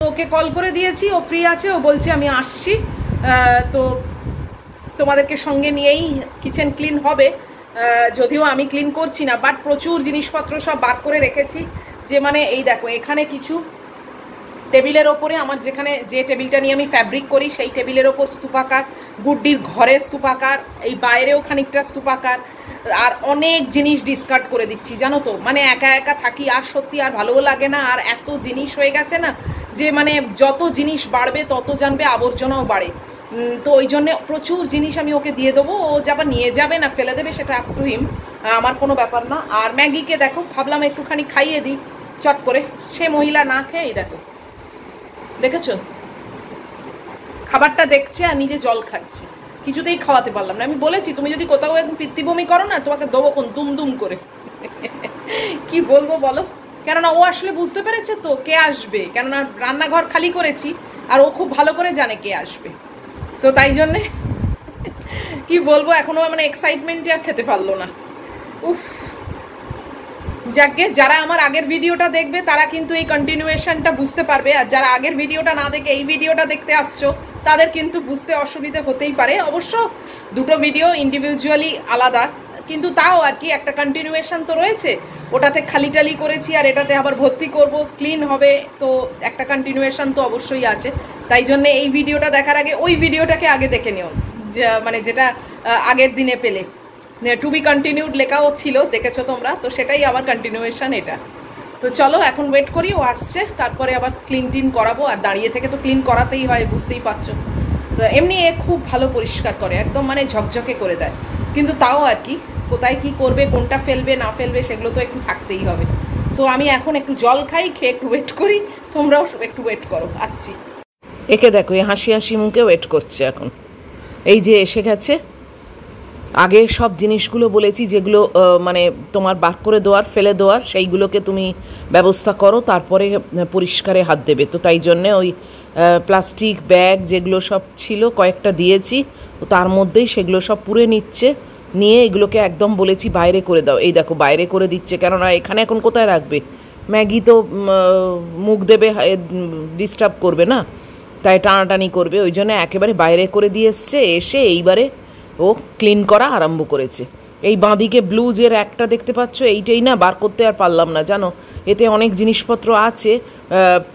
ওকে call করে দিয়েছি, ও free আছে, ও বলছে আমি আসছি, তো তোমাদেরকে সঙ্গে নিয়েই কিচেন ক্লিন হবে। যদিও আমি ক্লিন করছি না, বাট প্রচুর জিনিসপত্র সব বার করে রেখেছি। যে মানে এই দেখো, এখানে কিছু টেবিলের ওপরে আমার যে টেবিলটা নিয়ে আমি ফ্যাব্রিক করি সেই টেবিলের ওপর স্তূপাকার, গুড্ডির ঘরে স্তূপাকার, এই বাইরেও খানিকটা স্তূপাকার, আর অনেক জিনিস ডিসকার্ড করে দিচ্ছি জানো তো। মানে একা একা থাকি আর সত্যি আর ভালোও লাগে না, আর এত জিনিস হয়ে গেছে না যে মানে যত জিনিস বাড়বে তত জানবে আবর্জনাও বাড়ে। তো ওই জন্যে প্রচুর জিনিস আমি ওকে দিয়ে দেবো, ও যাবার নিয়ে যাবে না ফেলে দেবে সেটা আপ টু হিম, আমার কোনো ব্যাপার না। আর ম্যাগিকে দেখো, ভাবলাম একটুখানি খাইয়ে দিই চট করে, সে মহিলা না খেয়ে দেখো, দেখেছো খাবারটা দেখছে আর নিজে জল খাচ্ছে, কিছুতেই খাওয়াতে পারলাম না। আমি বলেছি তুমি যদি কোথাও একদম পিতৃভূমি করো না, তোমাকে দেবো কোন দুম করে। কি বলবো বলো, কেননা ও আসলে বুঝতে পেরেছে তো কে আসবে, কেননা রান্নাঘর খালি করেছি আর ও খুব ভালো করে জানে কে আসবে। তো তাই জন্যে কি বলবো, এখনো মানে এক্সাইটমেন্টে আর খেতে পারলো না। উফ, যাকে যারা আমার আগের ভিডিওটা দেখবে তারা কিন্তু এই কন্টিনিউয়েশনটা বুঝতে পারবে, আর যারা আগের ভিডিওটা না দেখে এই ভিডিওটা দেখতে আসছো তাদের কিন্তু বুঝতে অসুবিধা হতেই পারে। অবশ্য দুটো ভিডিও ইন্ডিভিজুয়ালি আলাদা, কিন্তু তাও আর কি একটা কন্টিনিউয়েশন তো রয়েছে। ওটাতে খালি টালি করেছি আর এটাতে আবার ভর্তি করব, ক্লিন হবে, তো একটা কন্টিনিউয়েশন তো অবশ্যই আছে। তাই জন্য এই ভিডিওটা দেখার আগে ওই ভিডিওটাকে আগে দেখে নিও, মানে যেটা আগের দিনে পেলে টু বি কন্টিনিউড লেখাও ছিল, দেখেছো তোমরা, তো সেটাই আবার কন্টিনিউয়েশন এটা। তো চলো এখন ওয়েট করি, ও আসছে, তারপরে আবার ক্লিন করাবো। আর দাঁড়িয়ে থেকে তো ক্লিন করাতেই হয়, বুঝতেই পারছো। তো এমনি এ খুব ভালো পরিষ্কার করে, একদম মানে ঝকঝকে করে দেয়, কিন্তু তাও আর কি কোথায় কি করবে, কোনটা ফেলবে না ফেলবে সেগুলো তো একটু থাকতেই হবে। তো আমি এখন একটু জল খাই, খেয়ে একটু ওয়েট করি, তোমরাও একটু ওয়েট করো, আসছি। একে দেখো, এই হাসি হাসি মুখে ওয়েট করছে এখন, এই যে এসে গেছে। আগে সব জিনিসগুলো বলেছি যেগুলো মানে তোমার বার করে দেওয়ার, ফেলে দেওয়ার, সেইগুলোকে তুমি ব্যবস্থা করো, তারপরে পরিষ্কারে হাত দেবে। তো তাই জন্যে ওই প্লাস্টিক ব্যাগ যেগুলো সব ছিল কয়েকটা দিয়েছি, তো তার মধ্যেই সেগুলো সব পুড়ে নিচ্ছে, নিয়ে এগুলোকে একদম বলেছি বাইরে করে দাও। এই দেখো বাইরে করে দিচ্ছে, কেননা এখানে এখন কোথায় রাখবে, ম্যাগি তো মুখ দেবে, ডিস্টার্ব করবে না, তাই টানাটানি করবে, ওই জন্য একেবারে বাইরে করে দিয়ে এসছে। এসে এইবারে ও ক্লিন করা আরম্ভ করেছে। এই বাঁদিকে ব্লু যে র্যাকটা দেখতে পাচ্ছ, এইটাই না বার করতে আর পারলাম না জানো, এতে অনেক জিনিসপত্র আছে,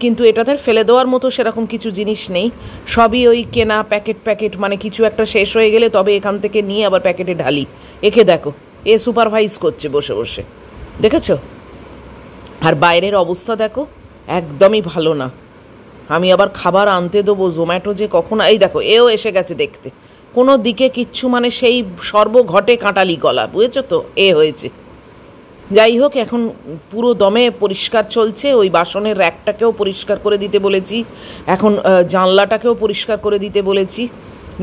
কিন্তু এটাতে ফেলে দেওয়ার মতো সেরকম কিছু জিনিস নেই, সবই ওই কেনা প্যাকেট, মানে কিছু একটা শেষ হয়ে গেলে তবে এখান থেকে নিয়ে আবার প্যাকেটে ঢালি। একে দেখো, এ সুপারভাইজ করছে বসে বসে, দেখেছো। আর বাইরের অবস্থা দেখো, একদমই ভালো না। আমি আবার খাবার আনতে দেবো, জোম্যাটো যে কখন, এই দেখো এও এসে গেছে দেখতে, কোনো দিকে কিচ্ছু মানে সেই সর্বঘটে কাঁটালি গলা, বুঝেছো তো, এ হয়েছে। যাই হোক, এখন পুরো দমে পরিষ্কার চলছে। ওই বাসনের র্যাকটাকেও পরিষ্কার করে দিতে বলেছি, এখন জানলাটাকেও পরিষ্কার করে দিতে বলেছি।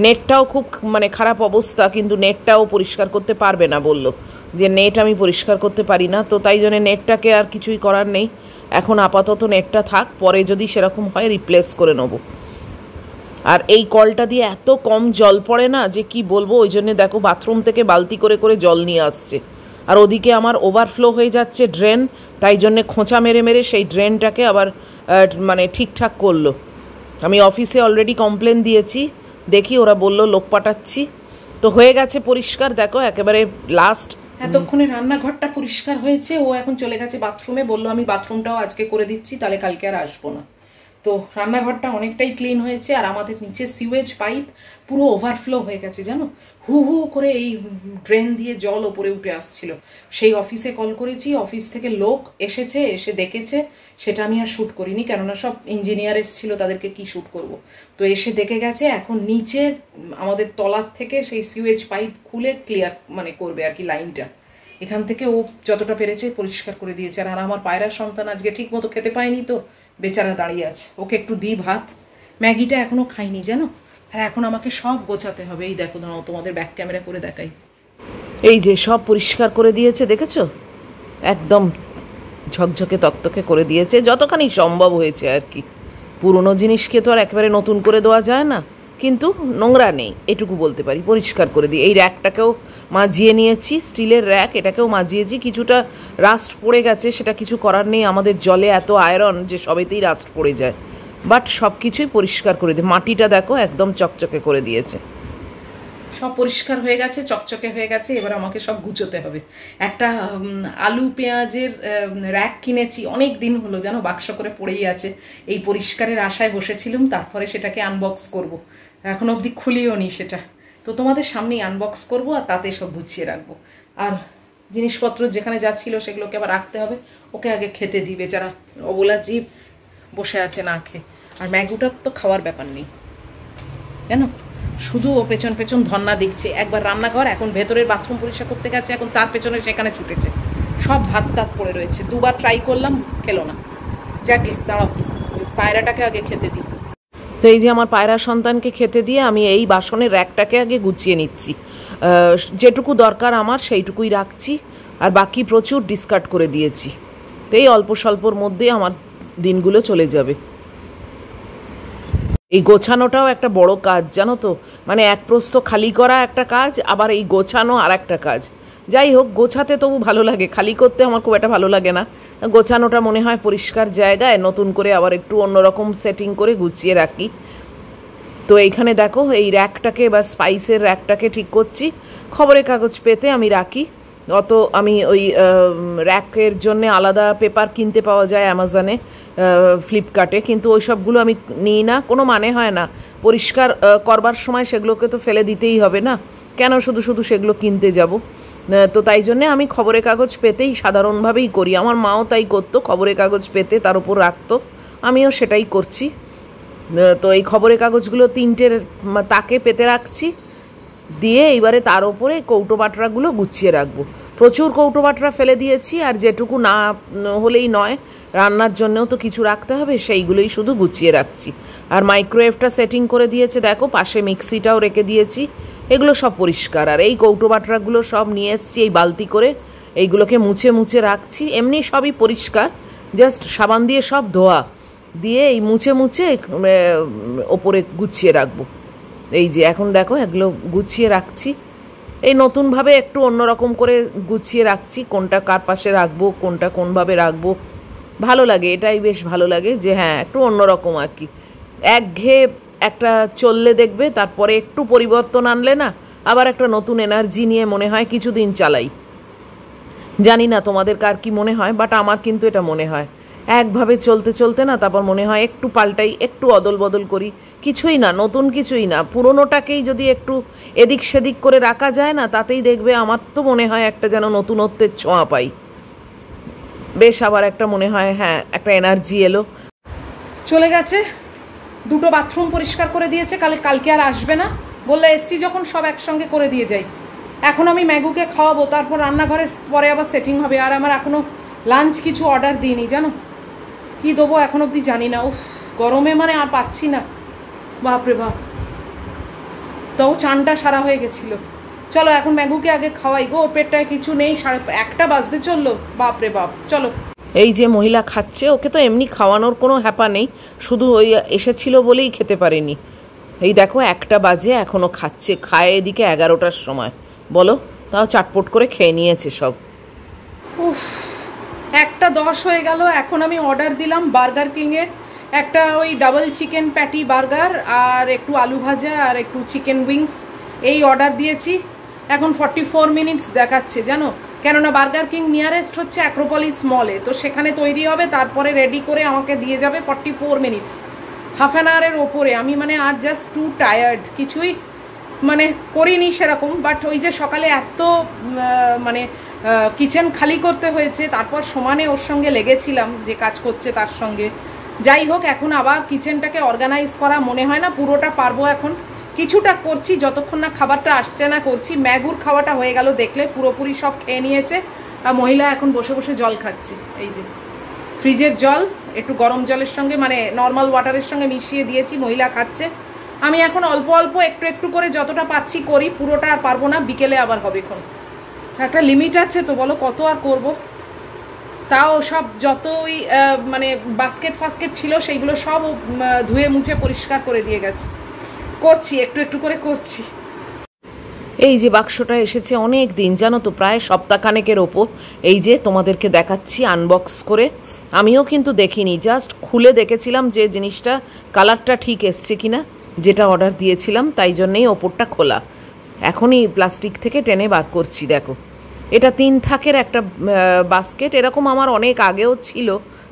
নেটটাও খুব মানে খারাপ অবস্থা, কিন্তু নেটটাও পরিষ্কার করতে পারবে না, বললো যে নেট আমি পরিষ্কার করতে পারি না। তো তাই জন্য নেটটাকে আর কিছুই করার নেই, এখন আপাতত নেটটা থাক, পরে যদি সেরকম হয় রিপ্লেস করে নেবো। আর এই কলটা দিয়ে এত কম জল পড়ে না যে কি বলবো, ওই জন্য দেখো বাথরুম থেকে বালতি করে করে জল নিয়ে আসছে, আর ওদিকে আমার ওভারফ্লো হয়ে যাচ্ছে ড্রেন, তাই জন্যে খোঁচা মেরে মেরে সেই ড্রেনটাকে আবার মানে ঠিকঠাক করলো। আমি অফিসে অলরেডি কমপ্লেন দিয়েছি, দেখি ওরা বললো লোক পাঠাচ্ছি। তো হয়ে গেছে পরিষ্কার, দেখো একেবারে লাস্ট এতক্ষণে রান্নাঘরটা পরিষ্কার হয়েছে। ও এখন চলে গেছে বাথরুমে, বললো আমি বাথরুমটাও আজকে করে দিচ্ছি, তাহলে কালকে আর আসবো না। তো রান্নাঘরটা অনেকটাই ক্লিন হয়েছে, আর আমাদের নিচে সিওয়েজ পাইপ পুরো ওভারফ্লো হয়ে গেছে জানো, হু হু করে এই ড্রেন দিয়ে জল ওপরে উঠে আসছিল। সেই অফিসে কল করেছি, অফিস থেকে লোক এসেছে, এসে দেখেছে, সেটা আমি আর শ্যুট করিনি, কেননা সব ইঞ্জিনিয়ার এসেছিলো, তাদেরকে কি শ্যুট করব। তো এসে দেখে গেছে, এখন নিচে আমাদের তলার থেকে সেই সিওয়েজ পাইপ খুলে ক্লিয়ার মানে করবে আর কি লাইনটা। এখান থেকে ও যতটা পেরেছে পরিষ্কার করে দিয়েছে। আর আমার পায়রার সন্তান আজকে ঠিক মতো খেতে পায়নি, তো বেচারা দাঁড়িয়ে আছে, ওকে একটু দিই ভাত। ম্যাগিটা এখনও খাইনি জানো, আর এখন আমাকে সব গোছাতে হবে। এই দেখো, দাঁড়াও তোমাদের ব্যাক ক্যামেরা করে দেখাই, এই যে সব পরিষ্কার করে দিয়েছে, দেখেছো, একদম ঝকঝকে তকতকে করে দিয়েছে, যতখানি সম্ভব হয়েছে আর কি। পুরনো জিনিসকে তো আর একেবারে নতুন করে দেওয়া যায় না, কিন্তু নোংরা নেই এটুকু বলতে পারি, পরিষ্কার করে দিই। এই র্যাকটাকেও মাজিয়ে নিয়েছি, স্টিলের র্যাক, এটাকেও মাজিয়েছি। কিছুটা রাস্ট পড়ে গেছে, সেটা কিছু করার নেই, আমাদের জলে এত আয়রন যে সবেতেই রাস্ট পড়ে যায়। বাট সব কিছুই পরিষ্কার করে দিয়ে, মাটিটা দেখো একদম চকচকে করে দিয়েছে। সব পরিষ্কার হয়ে গেছে, চকচকে হয়ে গেছে। এবার আমাকে সব গুছোতে হবে। একটা আলু পেঁয়াজের র্যাক কিনেছি, অনেক দিন হলো জানো, বাক্স করে পড়েই আছে। এই পরিষ্কারের আশায় বসেছিলাম, তারপরে সেটাকে আনবক্স করব। এখন অবধি খুলিও নি সেটা, তো তোমাদের সামনেই আনবক্স করব আর তাতে সব গুছিয়ে রাখবো। আর জিনিসপত্র যেখানে যাচ্ছিল সেগুলোকে আবার রাখতে হবে। ওকে আগে খেতে দিবে, যারা অবলা জীব বসে আছে না খেয়ে। আর ম্যাগুটার তো খাওয়ার ব্যাপার নেই জানো, শুধু ও পেছন পেছন ধন্না দিচ্ছে। একবার রান্নাঘর, এখন ভেতরের বাথরুম পরিষ্কার করতে গেছে, এখন তার পেছনে সেখানে ছুটেছে। সব ভাত টাত পড়ে রয়েছে, দুবার ট্রাই করলাম, খেলো না। যাকে দাঁড়াও, পায়রাটাকে আগে খেতে দিই। তো এই যে আমার পায়রা সন্তানকে খেতে দিয়ে আমি এই বাসনের র্যাকটাকে আগে গুছিয়ে নিচ্ছি। যেটুকু দরকার আমার সেইটুকুই রাখছি, আর বাকি প্রচুর ডিসকার্ড করে দিয়েছি। তো এই অল্প স্বল্পর মধ্যে আমার দিনগুলো চলে যাবে। এই গোছানোটাও একটা বড় কাজ জানো তো, মানে এক প্রস্থ খালি করা একটা কাজ, আবার এই গোছানো আর একটা কাজ। যাই হোক, গোছাতে তবু ভালো লাগে, খালি করতে আমার খুব একটা ভালো লাগে না। গোছানোটা মনে হয় পরিষ্কার জায়গায় নতুন করে আবার একটু অন্যরকম সেটিং করে গুছিয়ে রাখি। তো এইখানে দেখো এই র্যাকটাকে, এবার স্পাইসের র্যাকটাকে ঠিক করছি। খবরের কাগজ পেতে আমি রাখি, অত আমি ওই র্যাকের জন্য আলাদা পেপার কিনতে পাওয়া যায় অ্যামাজনে, ফ্লিপকার্টে, কিন্তু ওই সবগুলো আমি নিই না, কোনো মানে হয় না। পরিষ্কার করবার সময় সেগুলোকে তো ফেলে দিতেই হবে না, কেন শুধু শুধু সেগুলো কিনতে যাব। তো তাই জন্যে আমি খবরের কাগজ পেতেই সাধারণভাবেই করি। আমার মাও তাই করতো, খবরের কাগজ পেতে তার উপর রাখতো, আমিও সেটাই করছি। তো এই খবরের কাগজগুলো 3টের তাকে পেতে রাখছি, দিয়ে এইবারে তার ওপরে কৌটো বাটরাগুলো গুছিয়ে রাখবো। প্রচুর কৌটো বাটরা ফেলে দিয়েছি, আর যেটুকু না হলেই নয়, রান্নার জন্যও তো কিছু রাখতে হবে, সেইগুলোই শুধু গুছিয়ে রাখছি। আর মাইক্রোওয়েভটা সেটিং করে দিয়েছে দেখো, পাশে মিক্সিটাও রেখে দিয়েছি, এগুলো সব পরিষ্কার। আর এই কৌটো বাটরাগুলো সব নিয়ে এসছি এই বালতি করে, এইগুলোকে মুছে মুছে রাখছি। এমনি সবই পরিষ্কার, জাস্ট সাবান দিয়ে সব ধোয়া দিয়ে এই মুছে মুছে ওপরে গুছিয়ে রাখবো। এই যে এখন দেখো এগুলো গুছিয়ে রাখছি, এই নতুনভাবে একটু অন্যরকম করে গুছিয়ে রাখছি, কোনটা কার পাশে রাখবো, কোনটা কোনভাবে রাখবো। ভালো লাগে, এটাই বেশ ভালো লাগে যে হ্যাঁ একটু অন্যরকম আর কি। একঘেয়ে একটা চললে দেখবে, তারপরে একটু পরিবর্তন আনলে না আবার একটা নতুন এনার্জি নিয়ে মনে হয় কিছুদিন চালাই। জানি না তোমাদের কার কি মনে হয়, বাট আমার কিন্তু এটা মনে হয় একভাবে চলতে চলতে না তারপর মনে হয় একটু পাল্টাই, একটু অদল বদল করি, কিছুই না নতুন কিছুই না, পুরোনোটাকেই যদি একটু এদিক সেদিক করে রাখা যায় না, তাতেই দেখবে আমার তো মনে হয় একটা যেন নতুনত্বের ছোঁয়া পাই, বেশ আবার একটা মনে হয় হ্যাঁ একটা এনার্জি এলো। চলে গেছে, 2টো বাথরুম পরিষ্কার করে দিয়েছে, কালকে আর আসবে না বললে, এসছি যখন সব একসঙ্গে করে দিয়ে যাই। এখন আমি ম্যাগুকে খাওয়াবো, তারপর রান্নাঘরের পরে আবার সেটিং হবে। আর আমার এখনও লাঞ্চ কিছু অর্ডার দিইনি জানো, কি দেবো এখন অবধি জানি না। উফ, গরমে মানে আর পাচ্ছি না, বাপরে বাপ। তাও চানটা সারা হয়ে গেছিল। চলো এখন ম্যাগুকে আগে খাওয়াই গো, পেটটায় কিছু নেই, 1:30 বাজতে চললো, বাপরে বাপ। চলো, এই যে মহিলা খাচ্ছে, ওকে তো এমনি খাওয়ানোর কোনো হ্যাপা নেই, শুধু ওই এসেছিল বলেই খেতে পারেনি। এই দেখো 1টা বাজে এখনও খাচ্ছে, খায় এদিকে 11টার সময়, বলো, তাও চাটপট করে খেয়ে নিয়েছে সব। উফ, 1:10 হয়ে গেল। এখন আমি অর্ডার দিলাম বার্গার কিংয়ে একটা ওই ডাবল চিকেন প্যাটি বার্গার, আর একটু আলু ভাজা, আর একটু চিকেন উইংস, এই অর্ডার দিয়েছি। এখন 44 মিনিটস দেখাচ্ছে জানো, কেননা বার্গার কিং নিয়ারেস্ট হচ্ছে অ্যাক্রোপলিস মলে, তো সেখানে তৈরি হবে, তারপরে রেডি করে আমাকে দিয়ে যাবে। 44 মিনিটস, হাফ অ্যান আওয়ারের ওপরে। আমি মানে আর জাস্ট টু টায়ার্ড, কিছুই মানে করিনি সেরকম, বাট ওই যে সকালে এত মানে কিচেন খালি করতে হয়েছে, তারপর সমানে ওর সঙ্গে লেগেছিলাম যে কাজ করছে তার সঙ্গে। যাই হোক, এখন আবার কিচেনটাকে অর্গানাইজ করা, মনে হয় না পুরোটা পারবো, এখন কিছুটা করছি, যতক্ষণ না খাবারটা আসছে না করছি। ম্যাগুর খাওয়াটা হয়ে গেল দেখলে, পুরোপুরি সব খেয়ে নিয়েছে। আর মহিলা এখন বসে বসে জল খাচ্ছে, এই যে ফ্রিজের জল একটু গরম জলের সঙ্গে মানে নর্মাল ওয়াটারের সঙ্গে মিশিয়ে দিয়েছি, মহিলা খাচ্ছে। আমি এখন অল্প অল্প একটু একটু করে যতটা পারছি করি, পুরোটা আর পারবো না, বিকেলে আবার হবে। এখন একটা লিমিট আছে তো, বলো কত আর করব। তাও সব যত ওই মানে বাস্কেট ফাস্কেট ছিল সেইগুলো সব ধুয়ে মুছে পরিষ্কার করে দিয়ে গেছে, করছি একটু একটু করে করছি। এই যে বাক্সটা এসেছে অনেক দিন জানো তো, প্রায় সপ্তাহখানেকের ওপর। এই যে তোমাদেরকে দেখাচ্ছি আনবক্স করে, আমিও কিন্তু দেখিনি, জাস্ট খুলে দেখেছিলাম যে জিনিসটা কালারটা ঠিক এসছে কিনা, যেটা অর্ডার দিয়েছিলাম, তাই জন্যেই ওপরটা খোলা। এখনই প্লাস্টিক থেকে টেনে বার করছি। দেখো, এটা 3 থাকের একটা বাস্কেট, এরকম আমার অনেক আগেও ছিল,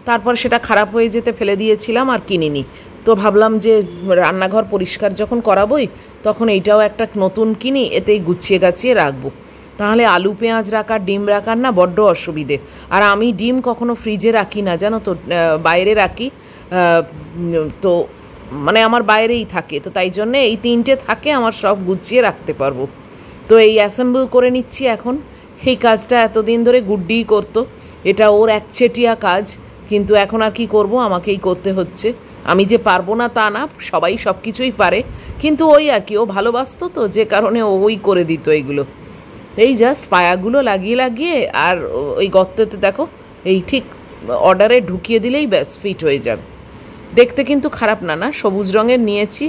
তারপর সেটা খারাপ হয়ে যেতে ফেলে দিয়েছিলাম আর কিনিনি। তো ভাবলাম যে রান্নাঘর পরিষ্কার যখন করাবোই তখন এইটাও একটা নতুন কিনি, এতেই গুছিয়ে গাছিয়ে রাখবো। তাহলে আলু পেঁয়াজ রাখার, ডিম রাখার না বড্ড অসুবিধে। আর আমি ডিম কখনো ফ্রিজে রাখি না, জানো তো, বাইরে রাখি। তো মানে আমার বাইরেই থাকে, তো তাই জন্যে এই 3টে থাকে, আমার সব গুছিয়ে রাখতে পারবো। তো এই অ্যাসেম্বল করে নিচ্ছি এখন। এই কাজটা এতদিন ধরে গুড্ডিই করতো, এটা ওর একচেটিয়া কাজ, কিন্তু এখন আর কি করব, আমাকেই করতে হচ্ছে। আমি যে পারবো না তা না, সবাই সব কিছুই পারে, কিন্তু ওই আর কি, ও ভালোবাসতো তো, যে কারণে ওই করে দিত এইগুলো। এই জাস্ট পায়াগুলো লাগিয়ে লাগিয়ে আর ওই গর্তেতে দেখো, এই ঠিক অর্ডারে ঢুকিয়ে দিলেই ব্যাস ফিট হয়ে যাবে। দেখতে কিন্তু খারাপ না, না সবুজ রঙের নিয়েছি।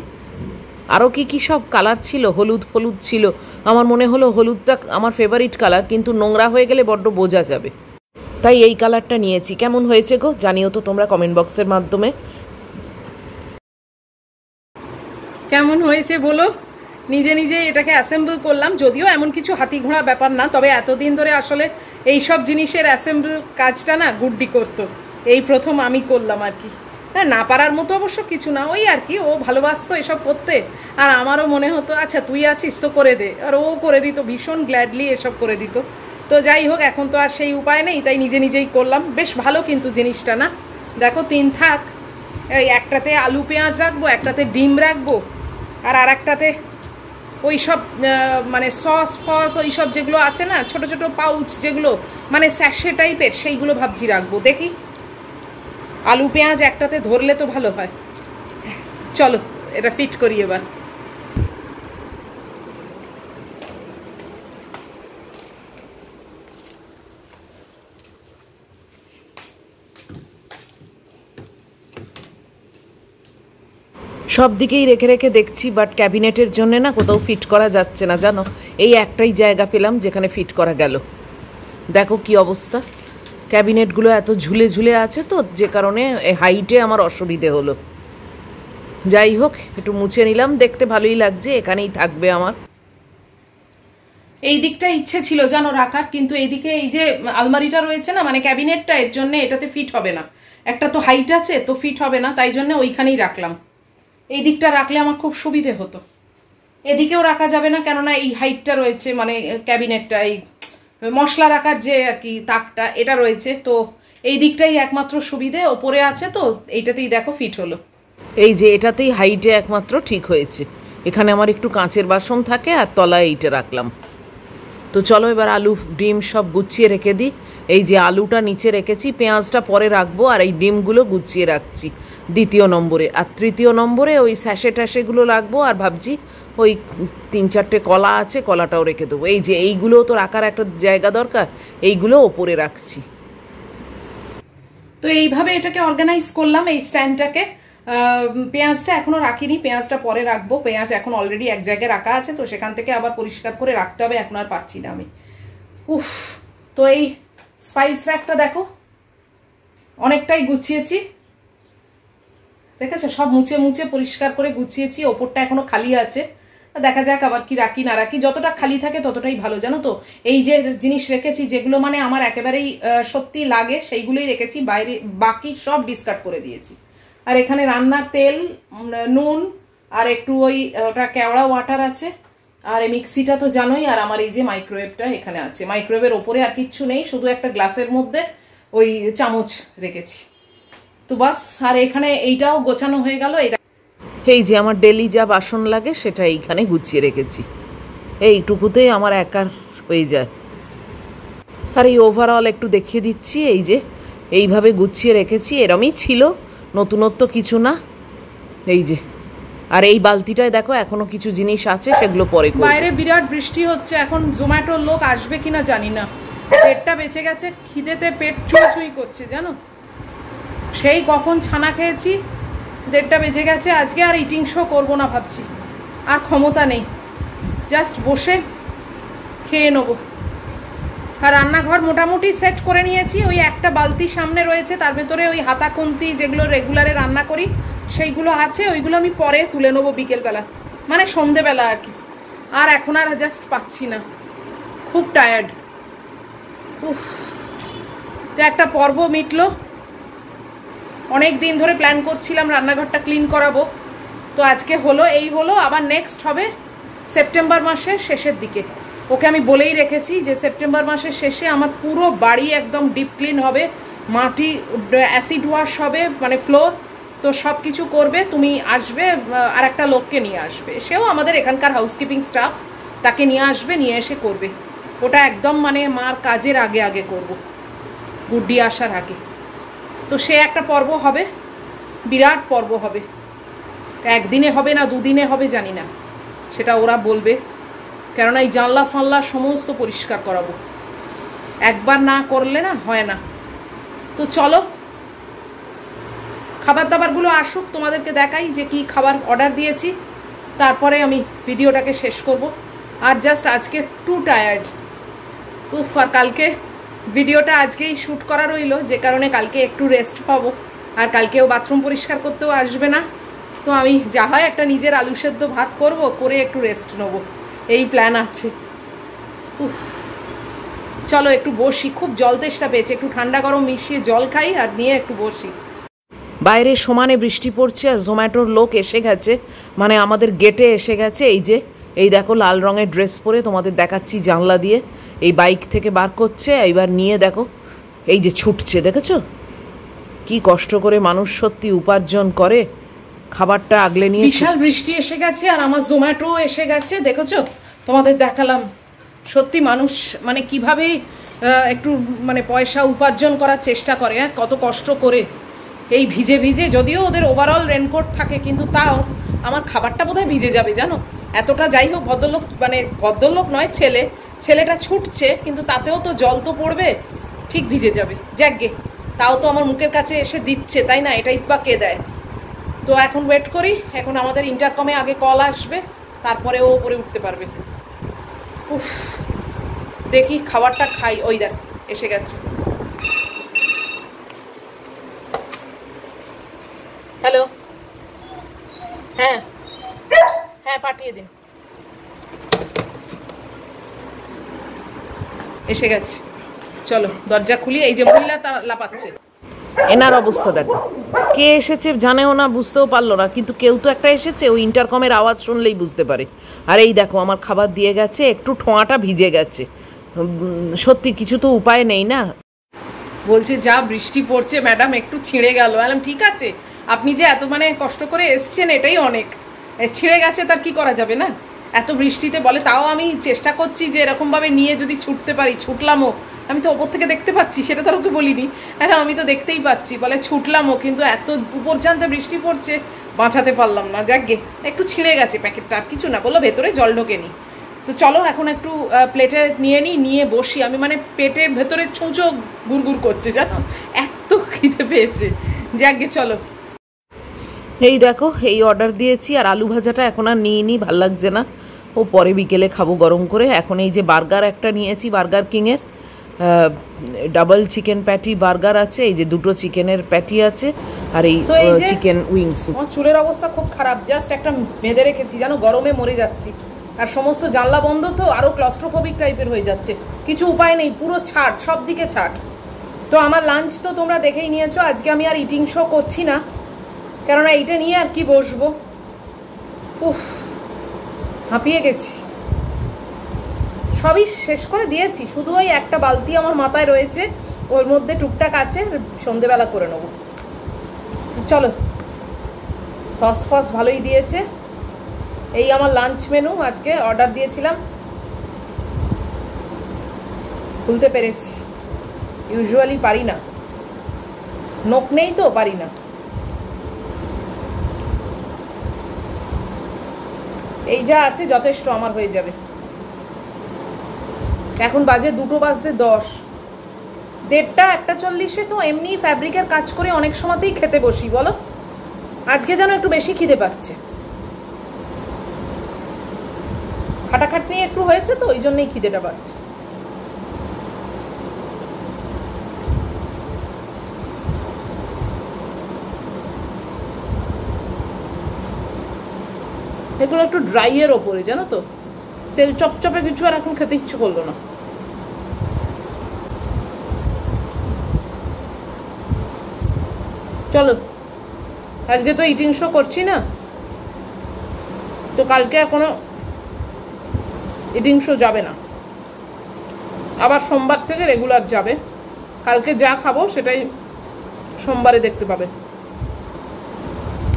আরও কি কি সব কালার ছিল, হলুদ ফলুদ ছিল। আমার মনে হলো হলুদটা আমার ফেভারিট কালার, কিন্তু নোংরা হয়ে গেলে বড্ড বোঝা যাবে, তাই এই কালারটা নিয়েছি। কেমন হয়েছে গো জানিও তো তোমরা কমেন্ট বক্সের মাধ্যমে। কেমন হয়েছে বলো। নিজে নিজে এটাকে অ্যাসেম্বল করলাম, যদিও এমন কিছু হাতি ঘোড়া ব্যাপার না, তবে এতদিন ধরে আসলে এই সব জিনিসের অ্যাসেম্বল কাজটা না গুড্ডি করতো, এই প্রথম আমি করলাম আর কি। হ্যাঁ, না পারার মতো অবশ্য কিছু না, ওই আর কি, ও ভালোবাসতো এসব করতে, আর আমারও মনে হতো আচ্ছা তুই আছিস তো করে দে, আর ও করে দিত, ভীষণ গ্ল্যাডলি এসব করে দিত। তো যাই হোক, এখন তো আর সেই উপায় নেই, তাই নিজে নিজেই করলাম। বেশ ভালো কিন্তু জিনিসটা, না দেখো 3 থাক, এই একটাতে আলু পেঁয়াজ রাখবো, একটাতে ডিম রাখবো, আর একটাতে ওই সব মানে সস ফস ওই সব যেগুলো আছে না, ছোট ছোট পাউচ যেগুলো মানে স্যাশে টাইপের, সেইগুলো ভাবছি রাখবো। দেখি আলু পেঁয়াজ একটাতে ধরলে তো ভালো হয়। চলো এটা ফিট করি এবার। সব দিকেই রেখে রেখে দেখছি, বাট ক্যাবিনেটের জন্য না কোথাও ফিট করা যাচ্ছে না, জানো। এই একটাই জায়গা পেলাম যেখানে ফিট করা গেল। দেখো কি অবস্থা, ক্যাবিনেটগুলো এত ঝুলে ঝুলে আছে তো, যে কারণে হাইটে আমার অসুবিধে হলো। যাই হোক, একটু মুছে নিলাম, দেখতে ভালোই লাগছে, এখানেই থাকবে আমার। এই দিকটা ইচ্ছে ছিল জানো রাখার, কিন্তু এইদিকে এই যে আলমারিটা রয়েছে না, মানে ক্যাবিনেটটা, এর জন্য এটাতে ফিট হবে না, একটা তো হাইট আছে, তো ফিট হবে না, তাই জন্য ওইখানেই রাখলাম। এই দিকটা রাখলে আমার খুব সুবিধে হতো। এদিকেও রাখা যাবে না, কেননা এই হাইটটা রয়েছে, মানে ক্যাবিনেটটা, এই মশলা রাখার যে আর কি তাকটা, এটা রয়েছে, তো এই দিকটাই একমাত্র সুবিধে, ওপরে আছে তো এইটাতেই দেখো ফিট হলো। এই যে এটাতেই হাইটে একমাত্র ঠিক হয়েছে। এখানে আমার একটু কাঁচের বাসন থাকে, আর তলায় এইটা রাখলাম। তো চলো এবার আলু ডিম সব গুছিয়ে রেখে দিই। এই যে আলুটা নিচে রেখেছি, পেঁয়াজটা পরে রাখবো, আর এই ডিমগুলো গুছিয়ে রাখছি 2য় নম্বরে। আর 3য় নম্বরে ওই স্যাশে ট্যাশেগুলো রাখবো, আর ভাবছি ওই 3-4টে কলা আছে, কলাটাও রেখে দেবো। এই যে এইগুলো তো রাখার একটা জায়গা দরকার, এইগুলো ওপরে রাখছি। তো এইভাবে এটাকে অর্গানাইজ করলাম, এই স্ট্যান্ডটাকে। পেঁয়াজটা এখনো রাখিনি, পেঁয়াজটা পরে রাখবো। পেঁয়াজ এখন অলরেডি এক জায়গায় রাখা আছে, তো সেখান থেকে আবার পরিষ্কার করে রাখতে হবে, এখন আর পাচ্ছি না আমি। উফ, তো এই স্পাইস র্যাকটা দেখো অনেকটাই গুছিয়েছি, দেখেছো, সব মুছে মুছে পরিষ্কার করে গুছিয়েছি। ওপরটা এখনো খালি আছে, দেখা যাক আবার কি রাখি না রাখি। যতটা খালি থাকে ততটাই ভালো, জানো তো। এই যে জিনিস রেখেছি, যেগুলো মানে আমার একেবারেই সত্যি লাগে, সেইগুলোই রেখেছি, বাইরে বাকি সব ডিসকার্ড করে দিয়েছি। আর এখানে রান্নার তেল, নুন, আর একটু ওটা কেওড়া ওয়াটার আছে, আর এই মিক্সিটা তো জানোই, আর আমার এই যে মাইক্রোওয়েভটা এখানে আছে। মাইক্রোওয়েভের ওপরে আর কিচ্ছু নেই, শুধু একটা গ্লাসের মধ্যে ওই চামচ রেখেছি, তো বাস। আর এখানে এইটাও গোছানো হয়ে গেল। এই যে আমার ডেলি যা বাসন লাগে সেটা এইখানে গুছিয়ে রেখেছি, এইটুকুতেই আমার একার হয়ে যায়। আর এই ওভারঅল একটু দেখিয়ে দিচ্ছি, এই যে এইভাবে গুছিয়ে রেখেছি, এরমই ছিল, নতুনত্ব কিছু না। এই যে, আর এই বালতিটায় দেখো এখনো কিছু জিনিস আছে, সেগুলো পরে করব। বাইরে বিরাট বৃষ্টি হচ্ছে, এখন জোম্যাটোর লোক আসবে কিনা জানি না। পেটটা বেঁচে গেছে, খিদেতে পেট চুই করছে জানো। সেই কখন ছানা খেয়েছি, 1:30 বেজে গেছে। আজকে আর ইটিং শো করবো না ভাবছি, আর ক্ষমতা নেই, জাস্ট বসে খেয়ে নেবো। আর রান্নাঘর মোটামুটি সেট করে নিয়েছি। ওই একটা বালতি সামনে রয়েছে, তার ভেতরে ওই হাতা খুন্তি যেগুলো রেগুলারে রান্না করি সেইগুলো আছে, ওইগুলো আমি পরে তুলে নেবো বিকেলবেলা, মানে সন্ধেবেলা আর কি। আর এখন আর জাস্ট পাচ্ছি না, খুব টায়ার্ড। উফ, তো একটা পর্ব মিটলো। অনেক দিন ধরে প্ল্যান করছিলাম রান্নাঘরটা ক্লিন করাবো, তো আজকে হলো, এই হলো। আবার নেক্সট হবে সেপ্টেম্বর মাসের শেষের দিকে। ওকে আমি বলেই রেখেছি যে সেপ্টেম্বর মাসের শেষে আমার পুরো বাড়ি একদম ডিপ ক্লিন হবে, মাটি অ্যাসিড ওয়াশ হবে, মানে ফ্লোর, তো সব কিছু করবে। তুমি আসবে, আর একটা লোককে নিয়ে আসবে, সেও আমাদের এখানকার হাউসকিপিং স্টাফ, তাকে নিয়ে আসবে, নিয়ে এসে করবে ওটা একদম, মানে মার কাজের আগে আগে করব, গুড্ডি আসার আগে। তো সে একটা পর্ব হবে, বিরাট পর্ব হবে। একদিনে হবে না দুদিনে হবে জানি না, সেটা ওরা বলবে, কেননা এই জানলা ফানলা সমস্ত পরিষ্কার করাবো, একবার না করলে না হয় না। তো চলো খাবার দাবারগুলো আসুক, তোমাদেরকে দেখাই যে কি খাবার অর্ডার দিয়েছি, তারপরে আমি ভিডিওটাকে শেষ করব। আর জাস্ট আজকে টু টায়ার্ড, উফ। আর কালকে ভিডিওটা আজকেই শ্যুট করা রইল, যে কারণে কালকে একটু রেস্ট পাবো। আর কালকেও বাথরুম পরিষ্কার করতেও আসবে না, তো আমি যা হয় একটা নিজের আলু সেদ্ধ ভাত করব, করে একটু রেস্ট নেবো, এই প্ল্যান আছে। উফ, চলো একটু বসি, খুব জল তেষ্টা পেয়েছে, একটু ঠান্ডা গরম মিশিয়ে জল খাই আর নিয়ে একটু বসি। বাইরে সমানে বৃষ্টি পড়ছে, আর জোম্যাটোর লোক এসে গেছে, মানে আমাদের গেটে এসে গেছে। এই যে এই দেখো লাল রঙের ড্রেস পরে, তোমাদের দেখাচ্ছি জানলা দিয়ে, এই বাইক থেকে বার করছে, এইবার নিয়ে দেখো এই যে ছুটছে, দেখেছো কি কষ্ট করে মানুষ সত্যি উপার্জন করে, খাবারটা আগলে নিয়ে। বিশাল বৃষ্টি এসে গেছে, আর আমার জোম্যাটো এসে গেছে, দেখেছো, তোমাদের দেখালাম। সত্যি মানুষ মানে কিভাবে একটু মানে পয়সা উপার্জন করার চেষ্টা করে, হ্যাঁ, কত কষ্ট করে এই ভিজে ভিজে। যদিও ওদের ওভারঅল রেনকোট থাকে, কিন্তু তাও আমার খাবারটা বোধহয় ভিজে যাবে জানো, এতটা। যাই হোক, ভদ্রলোক, মানে ভদ্রলোক নয়, ছেলেটা ছুটছে, কিন্তু তাতেও তো জল তো পড়বে, ঠিক ভিজে যাবে। যাকগে, তাও তো আমার মুখের কাছে এসে দিচ্ছে, তাই না, এটাই বা কে দেয়। তো এখন ওয়েট করি, এখন আমাদের ইন্টারকমে আগে কল আসবে, তারপরে ও উপরে উঠতে পারবে। উফ, দেখি খাবারটা খাই। ওই দেখ এসে গেছে। হ্যালো, হ্যাঁ হ্যাঁ পাঠিয়ে দিন, এসে গেছে। চলো দরজা খুলি। এই যে মহিলা লাপাচ্ছে, এনার অবস্থা দেখো, কে এসেছে জানেও না, বুঝতেও পারলো না, কিন্তু কেউ তো একটা এসেছে, ওই ইন্টারকমের আওয়াজ শুনলেই বুঝতে পারে। আর এই দেখো আমার খাবার দিয়ে গেছে, একটু ঠোঁয়াটা ভিজে গেছে, সত্যি কিছু তো উপায় নেই না। বলছে যা বৃষ্টি পড়ছে ম্যাডাম, একটু ছিঁড়ে গেল। বললাম ঠিক আছে, আপনি যে এত মানে কষ্ট করে এসছেন এটাই অনেক, ছিঁড়ে গেছে তার কি করা যাবে না, এত বৃষ্টিতে। বলে তাও আমি চেষ্টা করছি যে এরকমভাবে নিয়ে যদি ছুটতে পারি, ছুটলামও, আমি তো ওপর থেকে দেখতে পাচ্ছি, সেটা তো ওকে বলিনি, হ্যাঁ আমি তো দেখতেই পাচ্ছি। বলে ছুটলামও, কিন্তু এত উপর জানতে বৃষ্টি পড়ছে, বাঁচাতে পারলাম না। যাকগে, একটু ছিঁড়ে গেছে প্যাকেটটা, আর কিছু না। বললো ভেতরে জল ঢোকেনি। তো চলো এখন একটু প্লেটে নিয়ে বসি। আমি মানে পেটের ভেতরে ছুঁচো গুড়গুড় করছে জানো, এত খিদে পেয়েছে। যাকগে চলো। এই দেখো এই অর্ডার দিয়েছি, আর আলু ভাজাটা এখন আর নিইনি, ভাল লাগছে না, ও পরে বিকেলে খাবো গরম করে। এখন এই যে বার্গার একটা নিয়েছি, বার্গার কিংয়ের ডাবল চিকেন প্যাটি বার্গার আছে, এই যে দুটো চিকেনের প্যাটি আছে, আর এই চিকেন উইংস। আমার চুলের অবস্থা খুব খারাপ, জাস্ট একটা বেঁধে রেখেছি জানো, গরমে মরে যাচ্ছি। আর সমস্ত জানলা বন্ধ, তো আরও ক্লস্ট্রোফোবিক টাইপের হয়ে যাচ্ছে, কিছু উপায় নেই, পুরো ছাট, সব দিকে ছাট। তো আমার লাঞ্চ তো তোমরা দেখেই নিয়েছো, আজকে আমি আর ইটিং শো করছি না, কেননা এইটা নিয়ে আর কি বসবো। উফ, হাঁপিয়ে গেছি। সবই শেষ করে দিয়েছি, শুধু ওই একটা বালতি আমার মাথায় রয়েছে, ওর মধ্যে টুকটাক আছে, সন্ধেবেলা করে নেবো। চলো, সস ফস ভালোই দিয়েছে। এই আমার লাঞ্চ মেনু, আজকে অর্ডার দিয়েছিলাম, খুলতে পেরেছি। ইউজুয়ালি পারি না, নোক নেই তো পারি না। এই যা আছে যথেষ্ট আমার হয়ে যাবে। এখন বাজে 2:10, 1:30 1:40 তো এমনি ফ্যাব্রিকের কাজ করে অনেক সময়তেই খেতে বসি বলো, আজকে যেন একটু বেশি খিদে পাচ্ছে, খাটাখাটনি একটু হয়েছে তো ওই জন্যই খিদেটা পাচ্ছে। এগুলো একটু ড্রাইয়ের ওপরে, জানো তো, তেল চপচপে কিছু আর এখন খেতে ইচ্ছে করলো না। চলো, আজকে তো ইটিং শো করছি না, তো কালকে আর কোনো ইটিং শো যাবে না, আবার সোমবার থেকে রেগুলার যাবে। কালকে যা খাবো সেটাই সোমবারে দেখতে পাবে।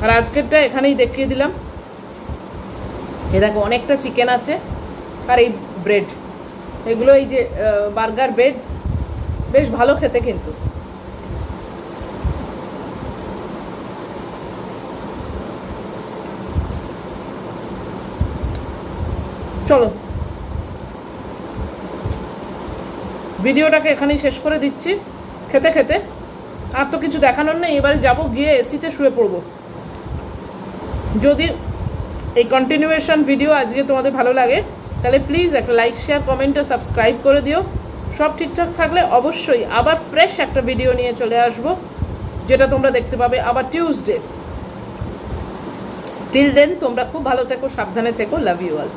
আর আজকেরটা এখানেই দেখিয়ে দিলাম। এ দেখো অনেকটা চিকেন আছে আর এই ব্রেড, এগুলো এই যে বার্গার ব্রেড, বেশ ভালো খেতে কিন্তু। চলো ভিডিওটাকে এখানেই শেষ করে দিচ্ছি খেতে খেতে। আর তো কিছু দেখানোর নেই, এবারে যাবো গিয়ে এসিতে শুয়ে পড়বো। যদি এই কন্টিনিউয়েশন ভিডিও আজকে তোমাদের ভালো লাগে তাহলে প্লিজ একটা লাইক, শেয়ার, কমেন্ট আর সাবস্ক্রাইব করে দিও। সব ঠিকঠাক থাকলে অবশ্যই আবার ফ্রেশ একটা ভিডিও নিয়ে চলে আসবো, যেটা তোমরা দেখতে পাবে আবার টিউসডে। টিল দেন তোমরা খুব ভালো থেকো, সাবধানে থেকো। Love you all.